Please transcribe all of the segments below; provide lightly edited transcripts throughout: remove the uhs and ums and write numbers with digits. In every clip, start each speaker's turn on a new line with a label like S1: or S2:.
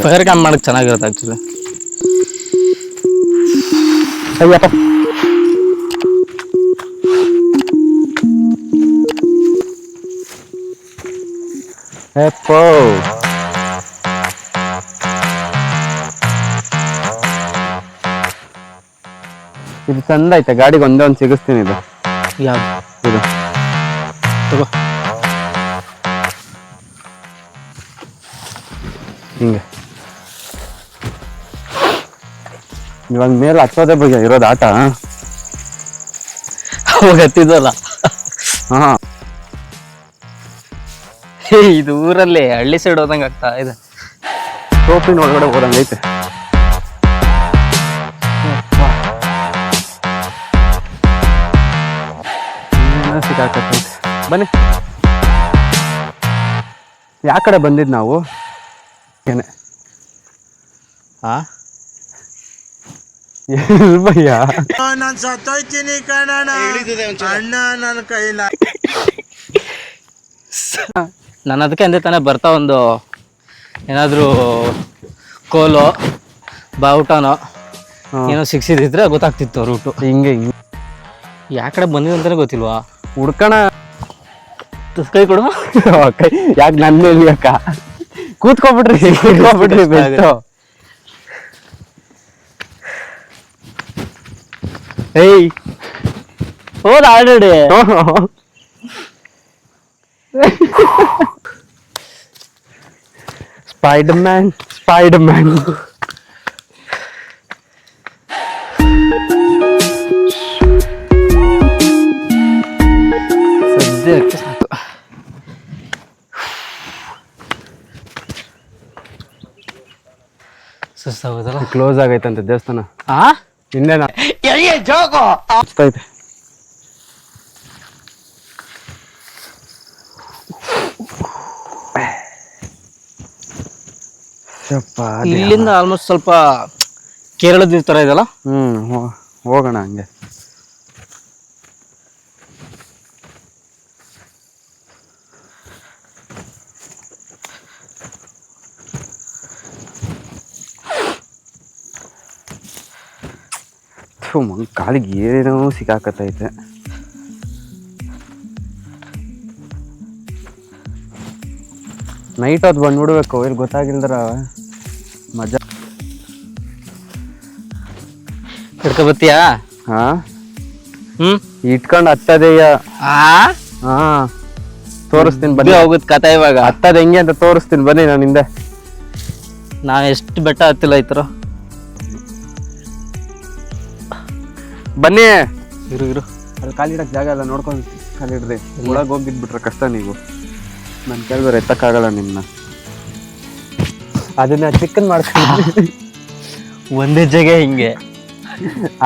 S1: Fire camp ಮಾಡಕ್ ಚೆನ್ನಾಗಿರುತ್ತೆ actually.
S2: Ayyappa ಎಪ್ಪೋ ಇದು ಚಂದ ಐತೆ. ಗಾಡಿಗೆ ಒಂದೇ ಒಂದು ಸಿಗಿಸ್ತೀನಿ. ಇದು
S1: ಯಾವ್ದು
S2: ಇದು
S1: ತಗೋ.
S2: ಹಿಂಗೆ ಇವಾಗ ಮೇಲೆ ಹತ್ತೋದೇ ಬಗ್ಗೆ ಇರೋದು ಆಟ.
S1: ಅವಾಗ ಹತ್ತಿದ್ವಲ್ಲ.
S2: ಹಾ
S1: ಇದು ಊರಲ್ಲಿ ಹಳ್ಳಿ ಸೈಡ್ ಹೋದಂಗ ಆಗ್ತಾ ಇದೆ.
S2: ಟೋಪಿನ ಒಳಗಡೆ ಹೋದಂಗೈತೆ. ಸಿಕ್ಕಾಕತ್ತೈತೆ. ಬನ್ನಿ, ಯಾವ ಕಡೆ ಬಂದಿದ್ ನಾವು? ಏನೇ ಭಯ್ಯ
S3: ನಾನು ಸತ್ತೋಯ್ತೀನಿ ಕಣಣ್ಣ, ಅಣ್ಣ ನನ್ನ ಕೈಲ.
S1: ನಾನು ಅದಕ್ಕೆ ಅಂದೆ ತಾನೇ ಬರ್ತಾ ಒಂದು ಏನಾದರೂ ಕೋಲು ಬಾವುಟನೋ ಏನೋ ಸಿಕ್ಸಿದಿದ್ರೆ ಗೊತ್ತಾಗ್ತಿತ್ತು ರೂಟು.
S2: ಹಿಂಗೆ
S1: ಯಾವ ಕಡೆ ಬಂದಿದೆ ಅಂತಾನೆ ಗೊತ್ತಿಲ್ವಾ?
S2: ಹುಡ್ಕಣ.
S1: ಕೈ ಕೊಡು.
S2: ಕೈ ಯಾಕೆ ನನ್ನ ಮೇಲೆ ಅಕ್ಕ? ಕೂತ್ಕೊಬಿಡ್ರಿ ಬೆಸ್ಟು.
S1: ಏಯ್ ಹೋದ ಆಲ್ರೆಡಿ.
S2: Spider man.
S1: ಸದ್ಯಕ್ಕೆ ಸಾಕು. ಸುಸ್ತಾಗೋದಲ್ಲ.
S2: ಕ್ಲೋಸ್ ಆಗೈತಂತೆ ದೇವಸ್ಥಾನ. ಇನ್ನೇನ ಐತೆ.
S1: ಇಲ್ಲಿಂದ ಆಲ್ಮೋಸ್ಟ್ ಸ್ವಲ್ಪ ಕೇರಳದ ತರ ಇದೆಲ್ಲ.
S2: ಹೋಗೋಣ ಹಂಗೆ. ಕಾಲಿಗೆ ಏನೇನೋ ಸಿಕ್ಕಾಕತ್ತೈತೆ. ನೈಟ್ ಹೊತ್ತು ಬಂದ್ಬಿಡ್ಬೇಕು, ಇಲ್ಲಿ ಗೊತ್ತಾಗಿಲ್ದ್ರ ಮಜಾ.
S1: ಹಿಡ್ಕೊಬತ್ತೀಯಾ?
S2: ಹಾ ಇಟ್ಕೊಂಡು ಹತ್ತದೆಯ. ಹಾ ತೋರಿಸ್ತೀನಿ ಬನ್ನಿ.
S1: ಹೋಗುದ್ ಕಥೆ ಇವಾಗ.
S2: ಹತ್ತದ ಹೆಂಗೆ ಅಂತ ತೋರಿಸ್ತೀನಿ ಬನ್ನಿ. ನಾನು ಹಿಂದೆ
S1: ನಾ ಎಷ್ಟು ಬೆಟ್ಟ ಹತ್ತಿಲ್ಲ ಈ ತರ.
S2: ಬನ್ನಿ.
S1: ಇರು
S2: ಅಲ್ಲಿ ಕಾಲಿಡಕ್ ಜಾಗ ಎಲ್ಲ ನೋಡ್ಕೊಂಡು ಕಾಲಿಡ್ರಿ. ಒಳಗೆ ಹೋಗಿದ್ಬಿಟ್ರೆ ಕಷ್ಟ. ನೀವು ನಾನು ಕೇಳಿದ್ರೆ ಎತ್ತಕ್ಕಾಗಲ್ಲ ನಿಮ್ಮನ್ನ. ಅದನ್ನ ಚಿಕನ್ ಮಾಡ್ತೀನಿ.
S1: ಒಂದೇ ಜಾಗ ಹಿಂಗೆ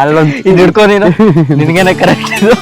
S2: ಅಲ್ಲೊಂದು
S1: ಇದು ಹಿಡ್ಕೊ ನೀನು. ನಿನ್ಗೇನೆ ಕರೆಕ್ಟ್ ಇದು.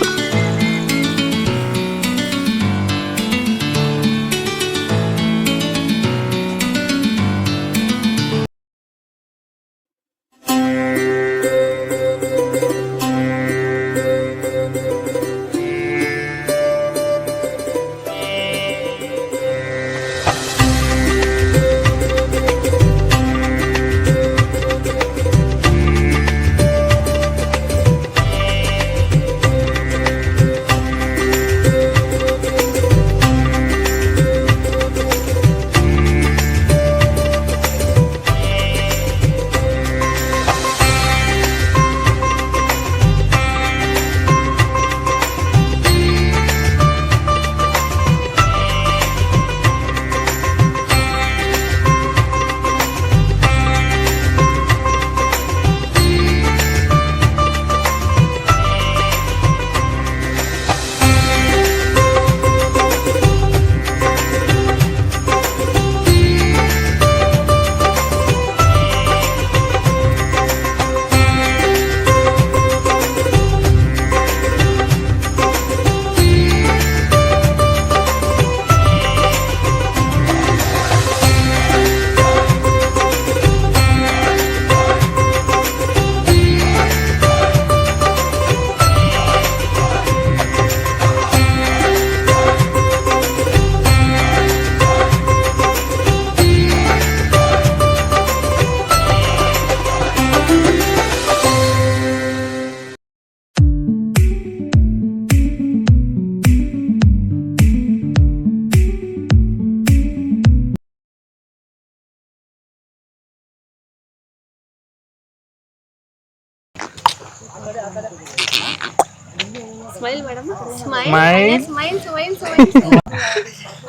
S4: Smile, madam. Smile.
S3: Smile.
S4: Anya, smile, smile, smile.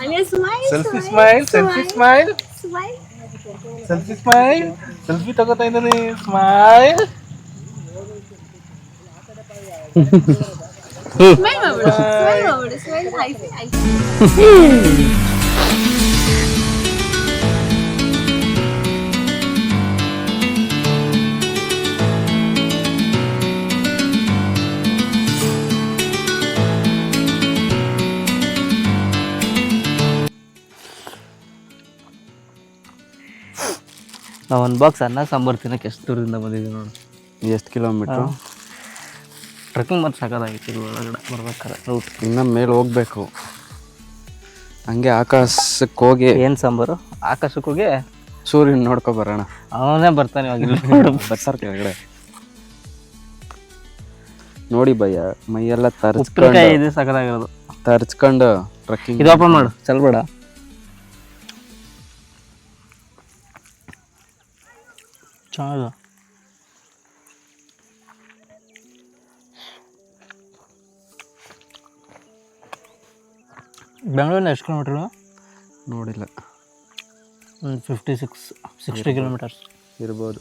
S4: Anya, smile.
S3: Selfie smile selfie smile
S4: Smile.
S3: Selfie smile selfie ತಗೋತಾ ಇದ್ದಾನೆ smile
S4: Smile, Mamudu. Smile, Mamudu. Smile. High five. High five.
S1: ನಾವು ಒಂದು ಬಾಕ್ಸ್ ಅನ್ನ ಸಾಂಬಾರು ತಿನ್ನಕ್ಕೆ ಎಷ್ಟು ದೂರದಿಂದ ಬಂದಿದ್ದೀವಿ ನೋಡು.
S2: ಎಷ್ಟು ಕಿಲೋಮೀಟ್ರು?
S1: ಟ್ರೆಕ್ಕಿಂಗ್ ಮತ್ತು ಸಾಕಾಗಿತ್ತು ಇದು ಒಳಗಡೆ ಬರ್ಬೇಕಾರೆ ರೂಟ್.
S2: ಇನ್ನು ಮೇಲೆ ಹೋಗ್ಬೇಕು. ಹಂಗೆ ಆಕಾಶಕ್ಕೆ ಹೋಗಿ
S1: ಏನು ಸಾಂಬಾರು? ಆಕಾಶಕ್ಕೆ ಹೋಗಿ
S2: ಸೂರ್ಯನ ನೋಡ್ಕೊ ಬರೋಣ.
S1: ಅವನೇ ಬರ್ತಾನೆ ಇವಾಗಿಲ್ಲ ನೋಡು.
S2: ಬರ್ತಾರ ಕೆಳಗಡೆ ನೋಡಿ ಭಯ್ಯ, ಮೈಯೆಲ್ಲ
S1: ಉಪ್ಪಿನಕಾಯಿ ಇದೆ ಸಾಕಾಗಿರೋದು.
S2: ತರ್ಚ್ಕೊಂಡು ಟ್ರೆಕ್ಕಿಂಗ್.
S1: ಇದು ಓಪನ್ ಮಾಡು, ಚಲ್ಬೇಡ. ಚೆನ್ನಾಗ ಬೆಂಗಳೂರಿನ ಎಷ್ಟು ಕಿಲೋಮೀಟ್ರು?
S2: ನೋಡಿಲ್ಲ.
S1: ಒಂದು 60 ಕಿಲೋಮೀಟರ್ಸ್
S2: ಇರ್ಬೋದು.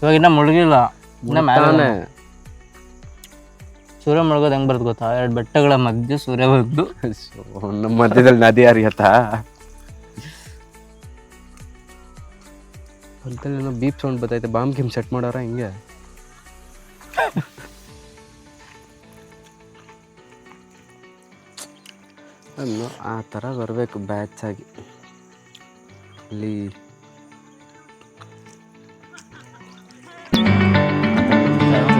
S1: ಇವಾಗ ಇನ್ನ ಮುಳುಗಿಲ್ಲ, ಇನ್ನ ಮೇಲೆ.
S2: ತಾನೇ
S1: ಸೂರ್ಯ ಮುಳುಗೋದು ಹೆಂಗೆ ಬರುತ್ತೆ ಗೊತ್ತಾ? 2 ಬೆಟ್ಟಗಳ ಮಧ್ಯೆ ಸೂರ್ಯ ಬಗ್ದು
S2: ನಮ್ಮ ಮಧ್ಯದಲ್ಲಿ ನದಿ ಹರಿಯತ್ತಾ? ಅಂತೇನೋ ಬೀಪ್ ಸೌಂಡ್ ಬರ್ತೈತೆ. ಬಾಂಬ್ ಗಿಮ್ ಸೆಟ್ ಮಾಡೋರ ಹಿಂಗೆ. ಅನ್ನು ಆ ಥರ ಬರಬೇಕು ಬ್ಯಾಚ್ ಆಗಿ. ಅಲ್ಲಿ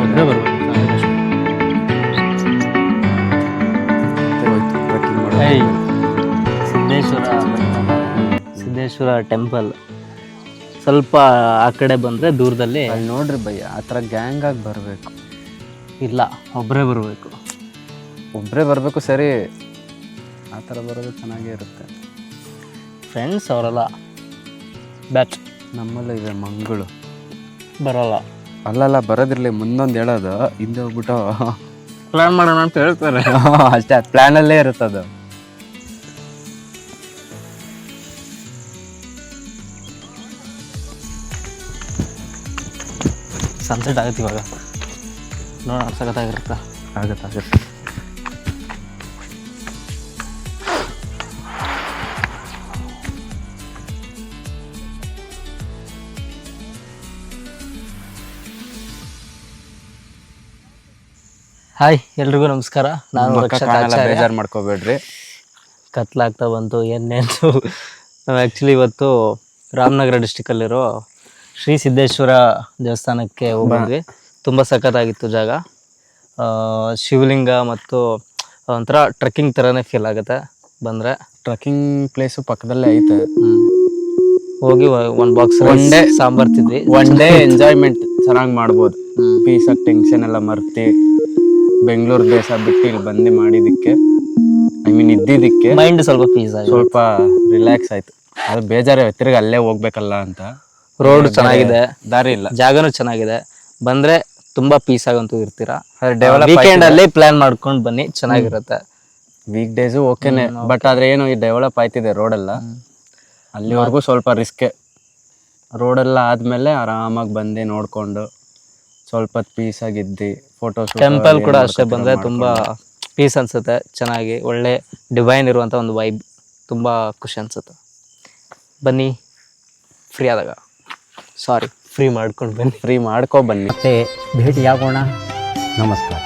S1: ಒಬ್ಬರೇ ಬರ್ಬೇಕು.
S2: ಟ್ರೆಕ್ಕಿಂಗ್ ಮಾಡೋ
S1: ಏಯ್, ಸಿದ್ದೇಶ್ವರ ಟೆಂಪಲ್ ಸ್ವಲ್ಪ ಆ ಕಡೆ ಬಂದರೆ ದೂರದಲ್ಲಿ.
S2: ಅಲ್ಲಿ ನೋಡ್ರಿ ಭಯ್ಯ, ಆ ಥರ ಗ್ಯಾಂಗ್ ಆಗಿ ಬರಬೇಕು.
S1: ಇಲ್ಲ, ಒಬ್ಬರೇ ಬರಬೇಕು.
S2: ಒಬ್ಬರೇ ಬರಬೇಕು ಸರಿ, ಆ ಥರ ಬರೋದು ಚೆನ್ನಾಗೇ ಇರುತ್ತೆ.
S1: ಫ್ರೆಂಡ್ಸ್ ಅವರೆಲ್ಲ ಬ್ಯಾಚ್.
S2: ನಮ್ಮಲ್ಲೂ ಇದೆ ಮಂಗಳು.
S1: ಬರೋಲ್ಲ.
S2: ಅಲ್ಲಲ್ಲ, ಬರೋದಿರಲಿ, ಮುಂದೊಂದು ಹೇಳೋದು, ಹಿಂದೆ ಹೋಗ್ಬಿಟ್ಟು
S1: ಪ್ಲಾನ್ ಮಾಡೋಣ ಅಂತ ಹೇಳ್ತಾರೆ.
S2: ಅಷ್ಟೇ, ಪ್ಲ್ಯಾನಲ್ಲೇ ಇರುತ್ತದು.
S1: ಸನ್ಸೆಟ್ ಆಗುತ್ತೆ ಇವಾಗ, ನೋಡೋಣ, ಸಖತ್ತಾಗಿರುತ್ತೆ.
S2: ಆಗುತ್ತೆ.
S1: ಹಾಯ್, ಎಲ್ರಿಗೂ ನಮಸ್ಕಾರ. ನಾನು ರಕ್ಷಕ್ ಆಚಾರ್ಯ.
S2: ಬೇಜಾರು ಮಾಡ್ಕೋಬೇಡ್ರಿ,
S1: ಕತ್ಲಾಗ್ತಾ ಬಂತು ಏನೇನು. ನಾವು ಆ್ಯಕ್ಚುಲಿ ಇವತ್ತು ರಾಮನಗರ ಡಿಸ್ಟಿಕಲ್ಲಿರೋ ಶ್ರೀ ಸಿದ್ದೇಶ್ವರ ದೇವಸ್ಥಾನಕ್ಕೆ ಹೋಗಿದ್ವಿ. ತುಂಬ ಸಖತ್ತಾಗಿತ್ತು ಜಾಗ. ಶಿವಲಿಂಗ ಮತ್ತು ಒಂಥರ ಟ್ರೆಕ್ಕಿಂಗ್ ಥರನೇ ಫೀಲ್ ಆಗುತ್ತೆ ಬಂದರೆ.
S2: ಟ್ರೆಕ್ಕಿಂಗ್ ಪ್ಲೇಸು ಪಕ್ಕದಲ್ಲೇ ಐತೆ.
S1: ಹೋಗಿ ಒಂದು ಬಾಕ್ಸ್
S2: ಒನ್ ಡೇ
S1: ಸಾಂಬಾರು ತಿಂದ್ವಿ.
S2: ಒನ್ ಡೇ ಎಂಜಾಯ್ಮೆಂಟ್ ಚೆನ್ನಾಗಿ ಮಾಡ್ಬೋದು. ಪೀಸಾಗಿ ಟೆನ್ಷನ್ ಎಲ್ಲ ಮರ್ತಿ ಬೆಂಗಳೂರು ದೇಶ ಬಿಟ್ಟು ಇಲ್ಲಿ ಬಂದು ಮಾಡಿದ್ದಕ್ಕೆ, ಇದ್ದಿದ್ದಕ್ಕೆ
S1: ಮೈಂಡ್ ಸ್ವಲ್ಪ ಪೀಸ್ ಆಗಿ,
S2: ಸ್ವಲ್ಪ ರಿಲ್ಯಾಕ್ಸ್ ಆಯ್ತು. ಅದು ಬೇಜಾರು, ತಿರ್ಗಿ ಅಲ್ಲೇ ಹೋಗ್ಬೇಕಲ್ಲ ಅಂತ.
S1: ರೋಡ್ ಚೆನ್ನಾಗಿದೆ,
S2: ದಾರಿ ಇಲ್ಲ,
S1: ಜಾಗನೂ ಚೆನ್ನಾಗಿದೆ. ಬಂದ್ರೆ ತುಂಬಾ ಪೀಸ್ ಆಗಂತೂ ಇರ್ತೀರಾ.
S2: ಡೆವಲಪ್
S1: ವೀಕೆಂಡ್ ಅಲ್ಲಿ ಪ್ಲಾನ್ ಮಾಡ್ಕೊಂಡು ಬನ್ನಿ, ಚೆನ್ನಾಗಿರುತ್ತೆ.
S2: ವೀಕ್ ಡೇಸು ಓಕೆನೆ, ಬಟ್ ಆದ್ರೆ ಏನು ಈ ಡೆವಲಪ್ ಆಯ್ತಿದೆ ರೋಡೆಲ್ಲ. ಅಲ್ಲಿವರೆಗೂ ಸ್ವಲ್ಪ ರಿಸ್ಕೆ. ರೋಡೆಲ್ಲ ಆದ್ಮೇಲೆ ಆರಾಮಾಗಿ ಬಂದು ನೋಡ್ಕೊಂಡು ಸ್ವಲ್ಪ ಪೀಸ್ ಆಗಿದ್ದಿ ಫೋಟೋಸ್.
S1: ಟೆಂಪಲ್ ಕೂಡ ಅಷ್ಟೇ, ಬಂದ್ರೆ ತುಂಬಾ ಪೀಸ್ ಅನ್ಸುತ್ತೆ, ಚೆನ್ನಾಗಿ ಒಳ್ಳೆ ಡಿವೈನ್ ಇರುವಂತ ಒಂದು ವೈಬ್, ತುಂಬಾ ಖುಷಿ ಅನ್ಸುತ್ತೆ. ಬನ್ನಿ, ಫ್ರೀ ಆದಾಗ, ಫ್ರೀ ಮಾಡ್ಕೊಂಡು ಬನ್ನಿ.
S2: ಫ್ರೀ ಮಾಡ್ಕೊ ಬನ್ನಿ.
S5: ಮತ್ತೆ ಭೇಟಿಯಾಗೋಣ. ನಮಸ್ಕಾರ.